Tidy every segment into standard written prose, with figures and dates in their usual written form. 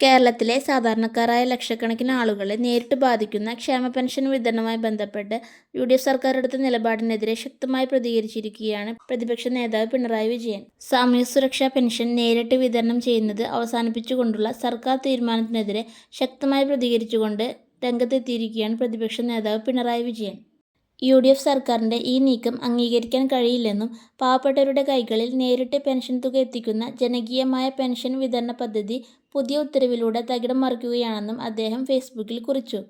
കേരളത്തിലെ സാധാരണക്കാരായ ലക്ഷക്കണക്കിന് ആളുകളെ നേരിട്ട് ബാധിക്കുന്ന ക്ഷേമ പെൻഷൻ വിതരണവുമായി ബന്ധപ്പെട്ട് യു.ഡി.എഫ് സർക്കാർ എടുത്ത നിലപാടിനെതിരെ ശക്തമായി പ്രതികരിച്ചിരിക്കുകയാണ് പ്രതിപക്ഷ നേതാവ് പിണറായി വിജയൻ. സാമൂഹ്യ സുരക്ഷാ പെൻഷൻ നേരിട്ട് വിതരണം ചെയ്യുന്നത് അവസാനിപ്പിച്ചുകൊണ്ടുള്ള സർക്കാർ തീരുമാനത്തിനെതിരെ ശക്തമായി പ്രതികരിച്ചുകൊണ്ട് രംഗത്തെത്തിയിരിക്കുകയാണ് പ്രതിപക്ഷ നേതാവ് പിണറായി വിജയൻ. യു.ഡി.എഫ് സർക്കാരിൻ്റെ ഈ നീക്കം അംഗീകരിക്കാൻ കഴിയില്ലെന്നും പാവപ്പെട്ടവരുടെ കൈകളിൽ നേരിട്ട് പെൻഷൻ തുക എത്തിക്കുന്ന ജനകീയമായ പെൻഷൻ വിതരണ പദ്ധതി പുതിയ ഉത്തരവിലൂടെ തകിടം മറിക്കുകയാണെന്നും അദ്ദേഹം ഫേസ്ബുക്കിൽ കുറിച്ചു.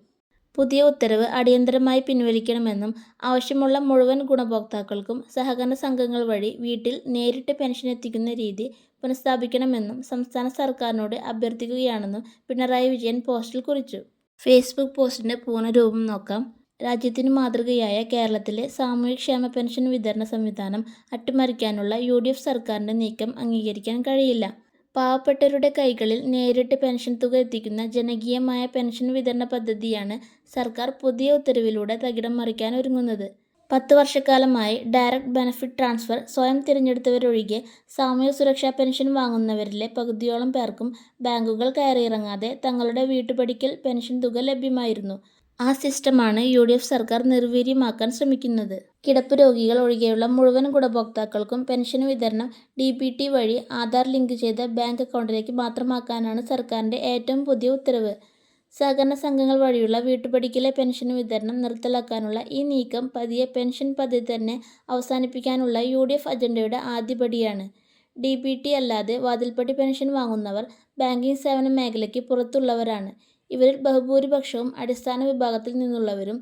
പുതിയ ഉത്തരവ് അടിയന്തരമായി പിൻവലിക്കണമെന്നും ആവശ്യമുള്ള മുഴുവൻ ഗുണഭോക്താക്കൾക്കും സഹകരണ സംഘങ്ങൾ വഴി വീട്ടിൽ നേരിട്ട് പെൻഷൻ എത്തിക്കുന്ന രീതി പുനഃസ്ഥാപിക്കണമെന്നും സംസ്ഥാന സർക്കാരിനോട് അഭ്യർത്ഥിക്കുകയാണെന്നും പിണറായി വിജയൻ പോസ്റ്റിൽ കുറിച്ചു. ഫേസ്ബുക്ക് പോസ്റ്റിൻ്റെ പൂർണ്ണരൂപം നോക്കാം. രാജ്യത്തിന് മാതൃകയായ കേരളത്തിലെ സാമൂഹ്യക്ഷേമ പെൻഷൻ വിതരണ സംവിധാനം അട്ടിമറിക്കാനുള്ള യു.ഡി.എഫ് സർക്കാരിൻ്റെ നീക്കം അംഗീകരിക്കാൻ കഴിയില്ല. പാവപ്പെട്ടവരുടെ കൈകളിൽ നേരിട്ട് പെൻഷൻ തുക എത്തിക്കുന്ന ജനകീയമായ പെൻഷൻ വിതരണ പദ്ധതിയാണ് സർക്കാർ പുതിയ ഉത്തരവിലൂടെ തകിടം മറിക്കാൻ ഒരുങ്ങുന്നത്. 10 വർഷക്കാലമായി ഡയറക്റ്റ് ബെനഫിറ്റ് ട്രാൻസ്ഫർ സ്വയം തിരഞ്ഞെടുത്തവരൊഴികെ സാമൂഹ്യ സുരക്ഷാ പെൻഷൻ വാങ്ങുന്നവരിലെ പകുതിയോളം പേർക്കും ബാങ്കുകൾ കയറിയിറങ്ങാതെ തങ്ങളുടെ വീട്ടുപടിക്കൽ പെൻഷൻ തുക ലഭ്യമായിരുന്നു. ആ സിസ്റ്റമാണ് യു.ഡി.എഫ് സർക്കാർ നിർവീര്യമാക്കാൻ ശ്രമിക്കുന്നത്. കിടപ്പ് രോഗികൾ ഒഴികെയുള്ള മുഴുവൻ ഗുണഭോക്താക്കൾക്കും പെൻഷൻ വിതരണം DBT വഴി ആധാർ ലിങ്ക് ചെയ്ത ബാങ്ക് അക്കൗണ്ടിലേക്ക് മാത്രമാക്കാനാണ് സർക്കാരിൻ്റെ ഏറ്റവും പുതിയ ഉത്തരവ്. സഹകരണ സംഘങ്ങൾ വഴിയുള്ള വീട്ടുപടിക്കലെ പെൻഷൻ വിതരണം നിർത്തലാക്കാനുള്ള ഈ നീക്കം പതിയെ പെൻഷൻ പദ്ധതി തന്നെ അവസാനിപ്പിക്കാനുള്ള യു.ഡി.എഫ് അജണ്ടയുടെ ആദ്യപടിയാണ്. DBT അല്ലാതെ വാതിൽപ്പടി പെൻഷൻ വാങ്ങുന്നവർ ബാങ്കിംഗ് സേവന മേഖലയ്ക്ക് പുറത്തുള്ളവരാണ്. ഇവരിൽ ബഹുഭൂരിപക്ഷവും അടിസ്ഥാന വിഭാഗത്തിൽ നിന്നുള്ളവരും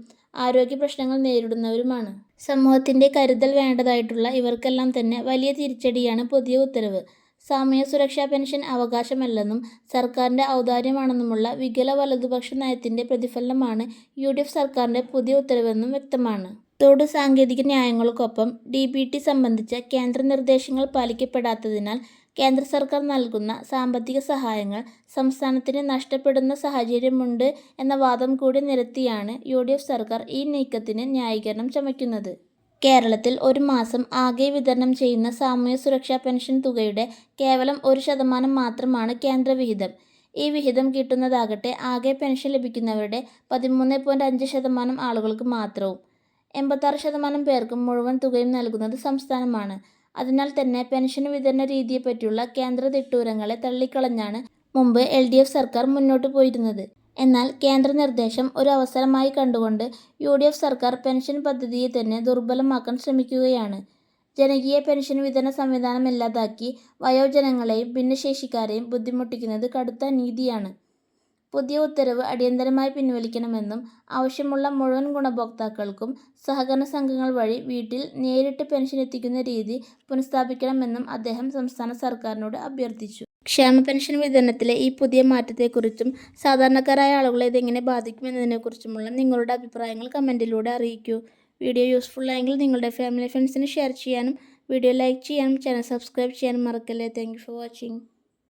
ആരോഗ്യ പ്രശ്നങ്ങൾ നേരിടുന്നവരുമാണ്. സമൂഹത്തിൻ്റെ കരുതൽ വേണ്ടതായിട്ടുള്ള ഇവർക്കെല്ലാം തന്നെ വലിയ തിരിച്ചടിയാണ് പുതിയ ഉത്തരവ്. സാമൂഹ്യ സുരക്ഷാ പെൻഷൻ അവകാശമല്ലെന്നും സർക്കാരിൻ്റെ ഔദാര്യമാണെന്നുമുള്ള വികല വലതുപക്ഷ നയത്തിൻ്റെ പ്രതിഫലനമാണ് യു.ഡി.എഫ് സർക്കാരിൻ്റെ പുതിയ ഉത്തരവെന്നും വ്യക്തമാണ്. തൊടു സാങ്കേതിക ന്യായങ്ങൾക്കൊപ്പം DBT സംബന്ധിച്ച കേന്ദ്ര നിർദ്ദേശങ്ങൾ പാലിക്കപ്പെടാത്തതിനാൽ കേന്ദ്ര സർക്കാർ നൽകുന്ന സാമ്പത്തിക സഹായങ്ങൾ സംസ്ഥാനത്തിന് നഷ്ടപ്പെടുന്ന സാഹചര്യമുണ്ട് എന്ന വാദം കൂടി നിരത്തിയാണ് യു.ഡി.എഫ് സർക്കാർ ഈ നീക്കത്തിന് ന്യായീകരണം ചമയ്ക്കുന്നത്. കേരളത്തിൽ ഒരു മാസം ആകെ വിതരണം ചെയ്യുന്ന സാമൂഹ്യ സുരക്ഷാ പെൻഷൻ തുകയുടെ കേവലം 1% മാത്രമാണ് കേന്ദ്ര വിഹിതം. ഈ വിഹിതം കിട്ടുന്നതാകട്ടെ ആകെ പെൻഷൻ ലഭിക്കുന്നവരുടെ 13.5% ആളുകൾക്ക് മാത്രവും. 86% പേർക്കും മുഴുവൻ തുകയും നൽകുന്നത് സംസ്ഥാനമാണ്. അതിനാൽ തന്നെ പെൻഷൻ വിതരണ രീതിയെപ്പറ്റിയുള്ള കേന്ദ്ര തിട്ടൂരങ്ങളെ തള്ളിക്കളഞ്ഞാണ് മുമ്പ് LDF സർക്കാർ മുന്നോട്ടു പോയിരുന്നത്. എന്നാൽ കേന്ദ്ര നിർദ്ദേശം ഒരു അവസരമായി കണ്ടുകൊണ്ട് യു.ഡി.എഫ് സർക്കാർ പെൻഷൻ പദ്ധതിയെ തന്നെ ദുർബലമാക്കാൻ ശ്രമിക്കുകയാണ്. ജനകീയ പെൻഷൻ വിതരണ സംവിധാനം ഇല്ലാതാക്കി വയോജനങ്ങളെയും ഭിന്നശേഷിക്കാരെയും ബുദ്ധിമുട്ടിക്കുന്നത് കടുത്ത അനീതിയാണ്. പുതിയ ഉത്തരവ് അടിയന്തരമായി പിൻവലിക്കണമെന്നും ആവശ്യമുള്ള മുഴുവൻ ഗുണഭോക്താക്കൾക്കും സഹകരണ സംഘങ്ങൾ വഴി വീട്ടിൽ നേരിട്ട് പെൻഷൻ എത്തിക്കുന്ന രീതി പുനഃസ്ഥാപിക്കണമെന്നും അദ്ദേഹം സംസ്ഥാന സർക്കാരിനോട് അഭ്യർത്ഥിച്ചു. ക്ഷേമ പെൻഷൻ വിതരണത്തിലെ ഈ പുതിയ മാറ്റത്തെക്കുറിച്ചും സാധാരണക്കാരായ ആളുകളെ ഇതെങ്ങനെ ബാധിക്കുമെന്നതിനെക്കുറിച്ചുമുള്ള നിങ്ങളുടെ അഭിപ്രായങ്ങൾ കമൻറ്റിലൂടെ അറിയിക്കൂ. വീഡിയോ യൂസ്ഫുൾ ആയെങ്കിൽ നിങ്ങളുടെ ഫാമിലി ഫ്രണ്ട്സിന് ഷെയർ ചെയ്യാനും വീഡിയോ ലൈക്ക് ചെയ്യാനും ചാനൽ സബ്സ്ക്രൈബ് ചെയ്യാനും മറക്കല്ലേ. Thank you for watching.